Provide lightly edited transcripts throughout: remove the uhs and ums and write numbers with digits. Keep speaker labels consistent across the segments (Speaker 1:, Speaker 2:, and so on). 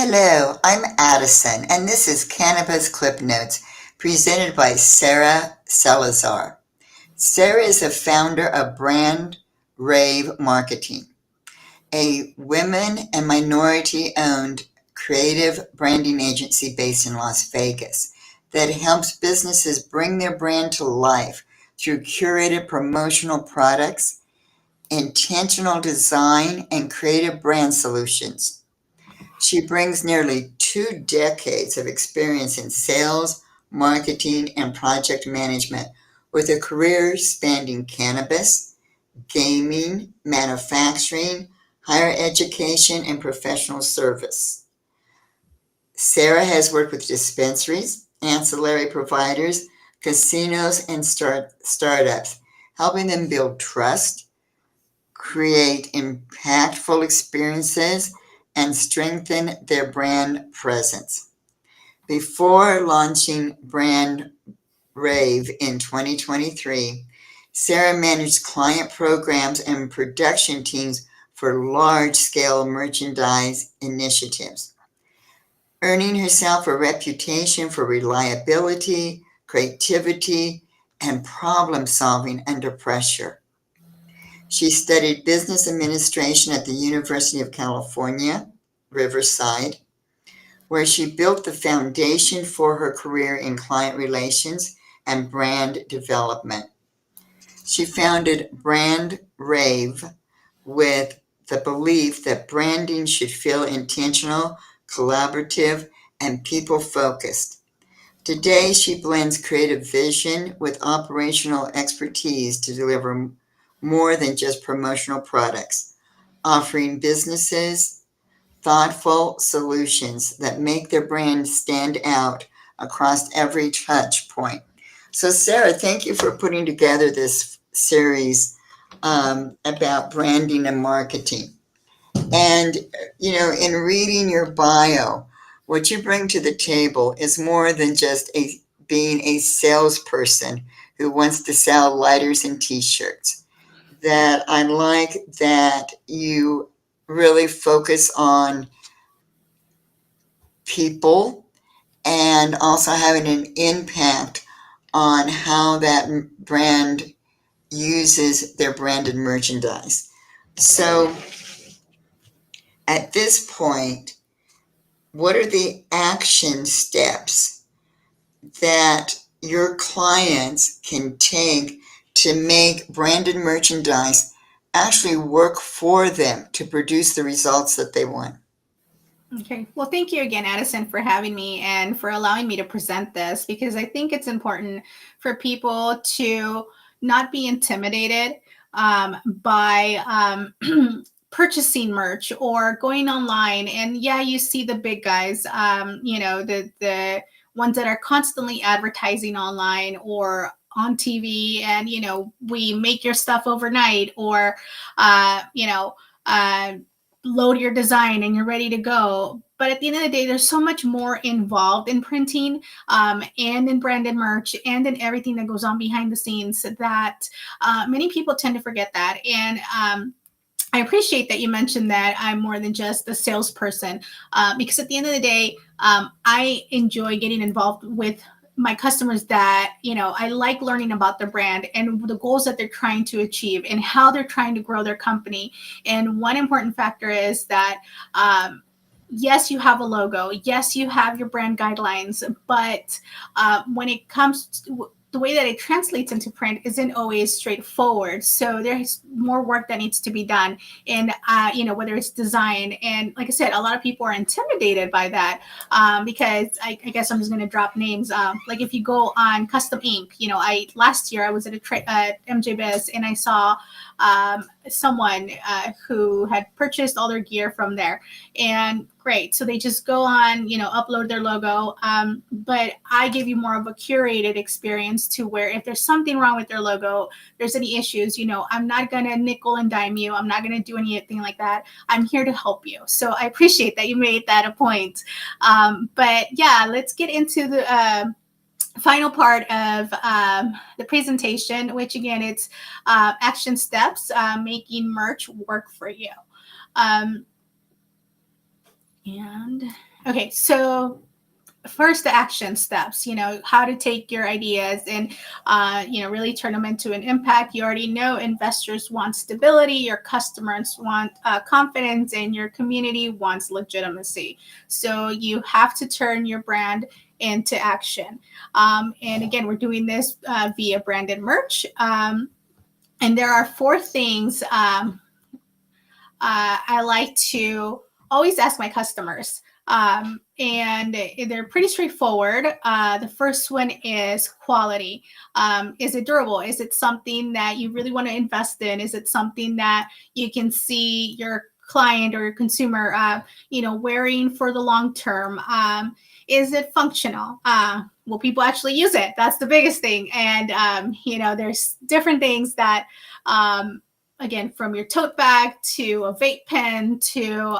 Speaker 1: Hello, I'm Addison, and this is Cannabis ClipNotes presented by Sara Salazar. Sara is the founder of BrandRave Marketing, a women and minority owned creative branding agency based in Las Vegas that helps businesses bring their brand to life through curated promotional products, intentional design, and creative brand solutions. She brings nearly 2 decades of experience in sales, marketing, and project management, with a career spanning cannabis, gaming, manufacturing, higher education, and professional service. Sara has worked with dispensaries, ancillary providers, casinos, and startups, helping them build trust, create impactful experiences, and strengthen their brand presence. Before launching Brand Rave in 2023, Sara managed client programs and production teams for large scale merchandise initiatives, earning herself a reputation for reliability, creativity, and problem solving under pressure. She studied business administration at the University of California, Riverside, where she built the foundation for her career in client relations and brand development. She founded Brand Rave with the belief that branding should feel intentional, collaborative, and people focused. Today, she blends creative vision with operational expertise to deliver more than just promotional products, offering businesses thoughtful solutions that make their brand stand out across every touch point. So, Sara, thank you for putting together this series about branding and marketing. And, in reading your bio, what you bring to the table is more than just being a salesperson who wants to sell lighters and t-shirts. That I like that you really focus on people and also having an impact on how that brand uses their branded merchandise. So at this point, what are the action steps that your clients can take to make branded merchandise actually work for them to produce the results that they want?
Speaker 2: Okay. Well, thank you again, Addison, for having me and for allowing me to present this because I think it's important for people to not be intimidated by purchasing merch or going online. And yeah, you see the big guys, the ones that are constantly advertising online or on TV, and we make your stuff overnight, or uh, you know. Uh, load your design and you're ready to go. But at the end of the day, there's so much more involved in printing and in branded merch and in everything that goes on behind the scenes that many people tend to forget that. And I appreciate that you mentioned that I'm more than just a salesperson because at the end of the day, I enjoy getting involved with my customers that I like learning about their brand and the goals that they're trying to achieve and how they're trying to grow their company. And one important factor is that yes, you have a logo, yes, you have your brand guidelines, but when it comes to the way that it translates into print isn't always straightforward. So there's more work that needs to be done. And, whether it's design. And like I said, a lot of people are intimidated by that because I guess I'm just going to drop names. Like if you go on Custom Ink, last year I was at MJ Biz and I saw someone who had purchased all their gear from there. And great. So they just go on, upload their logo. But I give you more of a curated experience to where if there's something wrong with their logo, there's any issues, I'm not going to nickel and dime you. I'm not going to do anything like that. I'm here to help you. So I appreciate that you made that a point. But yeah, let's get into the final part of the presentation, which again, it's action steps, making merch work for you. Um, and Okay, so first the action steps, how to take your ideas and really turn them into an impact. You already know investors want stability, your customers want confidence, and your community wants legitimacy. So you have to turn your brand into action. And again, we're doing this via branded merch. And there are four things I like to always ask my customers. And they're pretty straightforward. The first one is quality. Is it durable? Is it something that you really want to invest in? Is it something that you can see your client or your consumer, wearing for the long term? Is it functional? Will people actually use it? That's the biggest thing. And, there's different things that, again, from your tote bag to a vape pen to,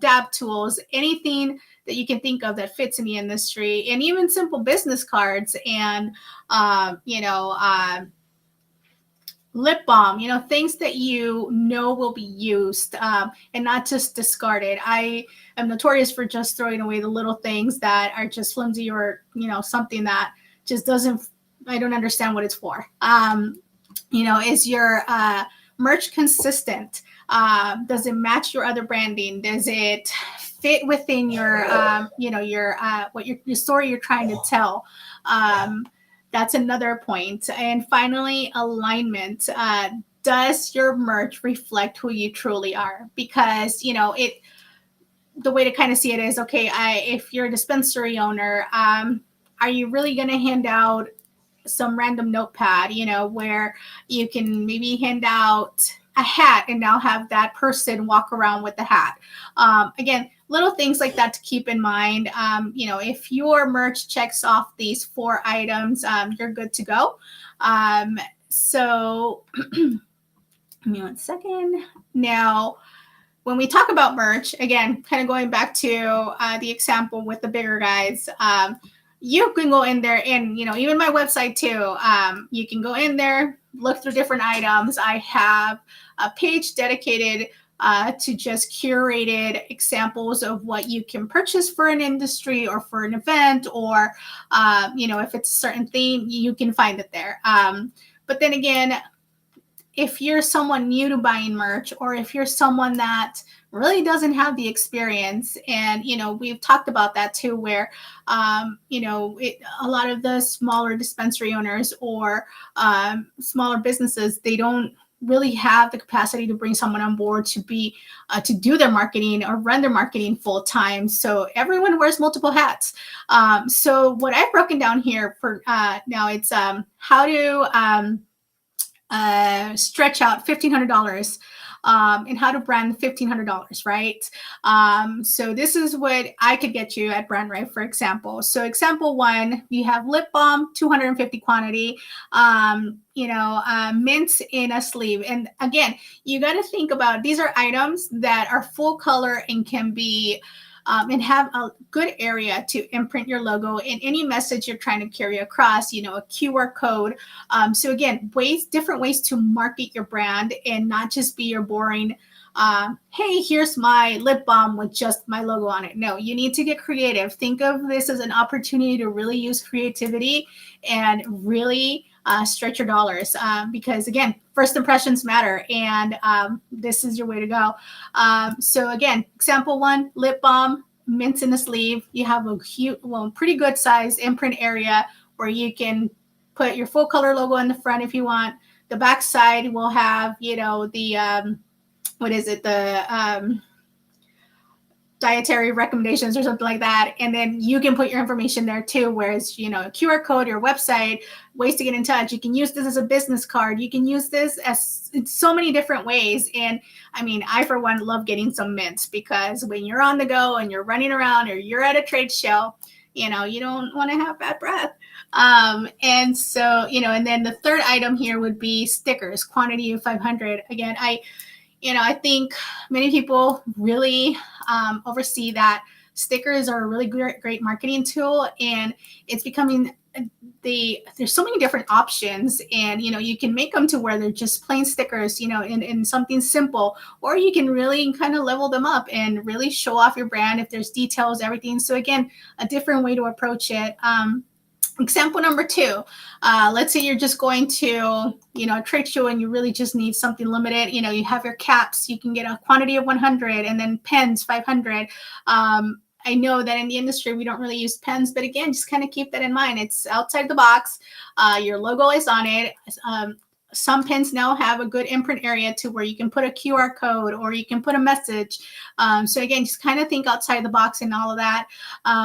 Speaker 2: dab tools, anything that you can think of that fits in the industry, and even simple business cards and, lip balm, things that will be used and not just discarded. I am notorious for just throwing away the little things that are just flimsy or, something that just I don't understand what it's for. Is your merch consistent? Does it match your other branding? Does it fit within your, your story you're trying to tell? That's another point. And finally, alignment. Does your merch reflect who you truly are? Because, the way to kind of see it is, okay, if you're a dispensary owner, are you really going to hand out some random notepad, where you can maybe hand out a hat and now have that person walk around with the hat? Again, little things like that to keep in mind. If your merch checks off these four items, you're good to go. So give me 1 second. Now, when we talk about merch, again, kind of going back to the example with the bigger guys, you can go in there and, even my website too, you can go in there, look through different items. I have a page dedicated to just curated examples of what you can purchase for an industry or for an event, or, if it's a certain theme, you can find it there. But then again, if you're someone new to buying merch, or if you're someone that really doesn't have the experience, and we've talked about that too, where a lot of the smaller dispensary owners or smaller businesses, they don't really have the capacity to bring someone on board to be to do their marketing or run their marketing full time. So everyone wears multiple hats. So what I've broken down here for now, it's how to stretch out $1,500 and how to brand $1,500, right? So this is what I could get you at BrandRave, for example. So example one, you have lip balm, 250 quantity, mint in a sleeve. And again, you got to think about, these are items that are full color and can be and have a good area to imprint your logo in any message you're trying to carry across, a QR code. So again, different ways to market your brand and not just be your boring, hey, here's my lip balm with just my logo on it. No, you need to get creative. Think of this as an opportunity to really use creativity and really stretch your dollars, because again, first impressions matter, and this is your way to go. So again, example one, lip balm, mint in the sleeve. You have a pretty good size imprint area where you can put your full color logo in the front if you want. The back side will have, the dietary recommendations or something like that. And then you can put your information there too, whereas, a QR code, your website, ways to get in touch. You can use this as a business card. You can use this as in so many different ways. And I mean, I, for one, love getting some mints, because when you're on the go and you're running around or you're at a trade show, you don't want to have bad breath. And so, and then the third item here would be stickers, quantity of 500. Again, I think many people really oversee that stickers are a really great marketing tool, and it's becoming there's so many different options, and you can make them to where they're just plain stickers, in something simple, or you can really kind of level them up and really show off your brand if there's details, everything. So again, a different way to approach it. Example number 2, let's say you're just going to, a trade show, and you really just need something limited. You have your caps, you can get a quantity of 100, and then pens 500. I know that in the industry we don't really use pens, but again, just kind of keep that in mind. It's outside the box. Your logo is on it. Some pens now have a good imprint area to where you can put a QR code or you can put a message. So again, just kind of think outside the box and all of that.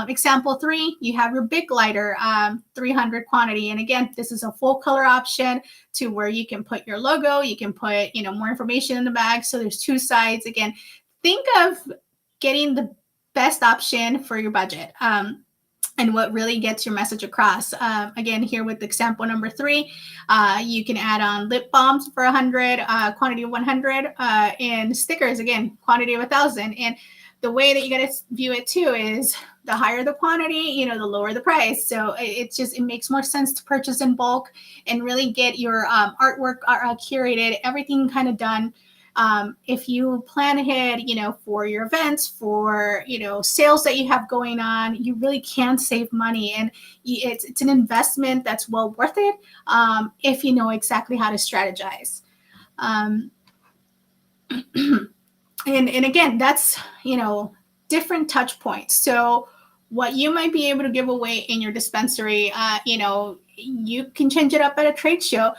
Speaker 2: Example 3, you have your big lighter, 300 quantity. And again, this is a full color option to where you can put your logo, you can put, more information in the bag. So there's 2 sides. Again, think of getting the best option for your budget. And what really gets your message across. Again, here with example number 3, you can add on lip balms for 100, quantity of 100, and stickers, again, quantity of 1,000. And the way that you got to view it too is the higher the quantity, the lower the price. So it makes more sense to purchase in bulk and really get your artwork curated, everything kind of done. If you plan ahead, for your events, for, sales that you have going on, you really can save money, and it's an investment that's well worth it if you know exactly how to strategize. And again, that's, different touch points. So what you might be able to give away in your dispensary, you can change it up at a trade show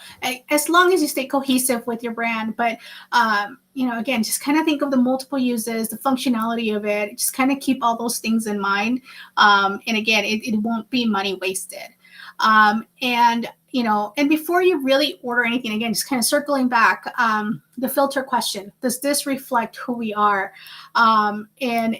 Speaker 2: as long as you stay cohesive with your brand. But, again, just kind of think of the multiple uses, the functionality of it, just kind of keep all those things in mind. And again, it won't be money wasted. And before you really order anything, again, just kind of circling back, the filter question, does this reflect who we are? And,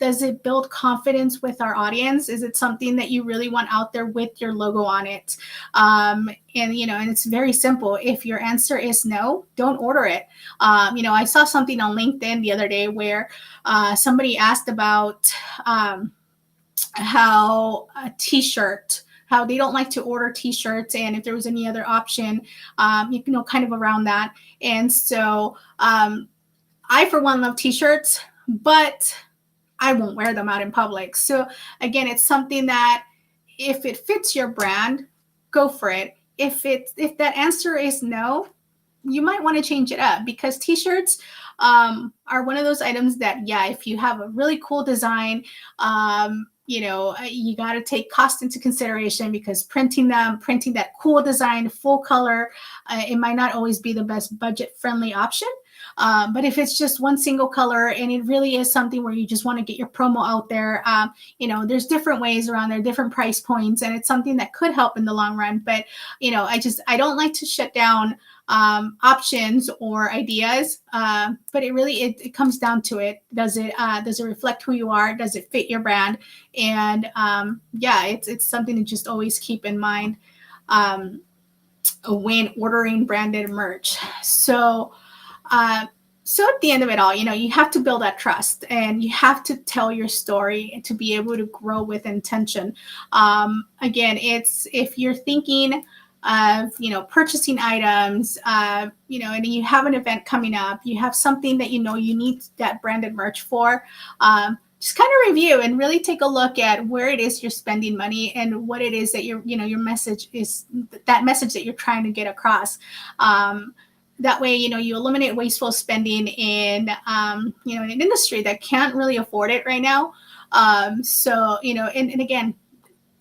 Speaker 2: does it build confidence with our audience? Is it something that you really want out there with your logo on it? And it's very simple. If your answer is no, don't order it. I saw something on LinkedIn the other day where somebody asked about how a t-shirt, how they don't like to order t-shirts, and if there was any other option, kind of around that. And so I, for one, love t-shirts, but I won't wear them out in public. So again, it's something that if it fits your brand, go for it. If that answer is no, you might want to change it up, because t-shirts are one of those items that, if you have a really cool design, you got to take cost into consideration, because printing that cool design, full color, it might not always be the best budget friendly option. But if it's just one single color and it really is something where you just want to get your promo out there, there's different ways around there, different price points, and it's something that could help in the long run. But, I don't like to shut down options or ideas, but it comes down to it. Does it reflect who you are? Does it fit your brand? And it's something to just always keep in mind when ordering branded merch. So at the end of it all, you have to build that trust, and you have to tell your story to be able to grow with intention. Again, it's if you're thinking of, purchasing items, and you have an event coming up, you have something that you need that branded merch for, just kind of review and really take a look at where it is you're spending money and what it is that your message is, that message that you're trying to get across. That way, you eliminate wasteful spending in an industry that can't really afford it right now. And again,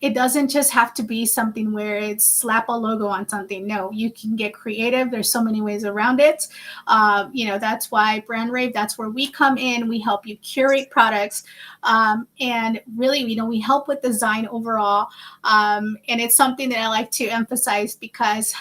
Speaker 2: it doesn't just have to be something where it's slap a logo on something. No, you can get creative. There's so many ways around it. That's why BrandRave, that's where we come in. We help you curate products. And really, we help with design overall. And it's something that I like to emphasize, because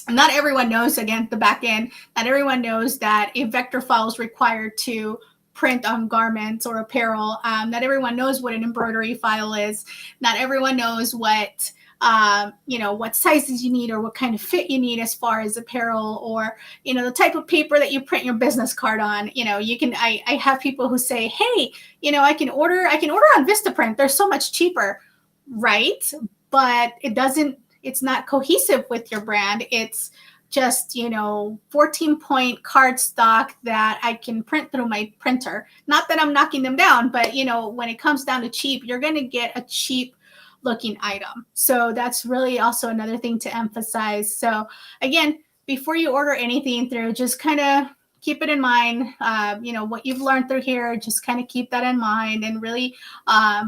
Speaker 2: not everyone knows, again, the back end, not everyone knows that a vector file is required to print on garments or apparel. Not everyone knows what an embroidery file is. Not everyone knows what what sizes you need or what kind of fit you need as far as apparel, or the type of paper that you print your business card on. I have people who say, hey, I can order on Vistaprint, they're so much cheaper, right? But it's not cohesive with your brand. It's just 14-point cardstock that I can print through my printer. Not that I'm knocking them down, but when it comes down to cheap, you're going to get a cheap looking item. So that's really also another thing to emphasize. So again, before you order anything through, just kind of keep it in mind. What you've learned through here, just kind of keep that in mind and really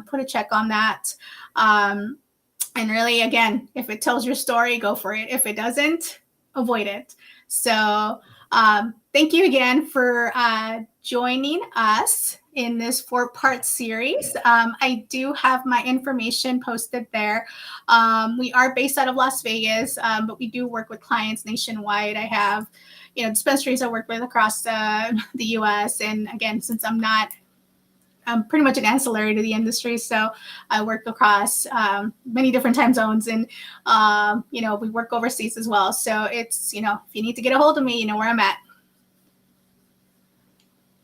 Speaker 2: put a check on that. And really, again, if it tells your story, go for it. If it doesn't, avoid it. So thank you again for joining us in this 4-part series. I do have my information posted there. We are based out of Las Vegas, but we do work with clients nationwide. I have dispensaries I work with across the US. And again, since I'm pretty much an ancillary to the industry, so I work across many different time zones, and we work overseas as well. So it's if you need to get a hold of me, you know where I'm at.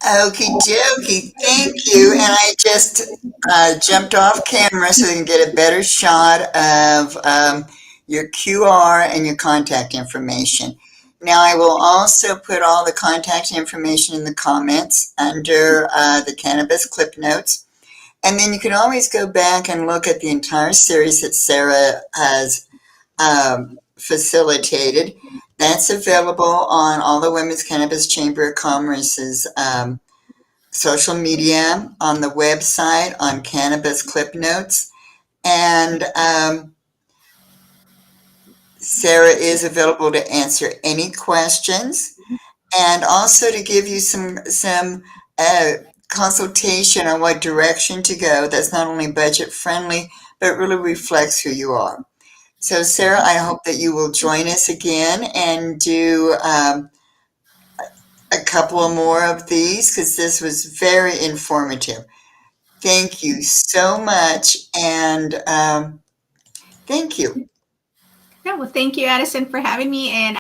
Speaker 1: Okie dokie, thank you. And I just jumped off camera so we can get a better shot of your QR and your contact information. Now, I will also put all the contact information in the comments under the Cannabis Clip Notes. And then you can always go back and look at the entire series that Sara has facilitated. That's available on all the Women's Cannabis Chamber of Commerce's social media, on the website, on Cannabis Clip Notes. And Sara is available to answer any questions, and also to give you some consultation on what direction to go that's not only budget friendly, but really reflects who you are. So, Sara, I hope that you will join us again and do a couple more of these, because this was very informative. Thank you so much, and thank you.
Speaker 2: Yeah, well, thank you, Addison, for having me, and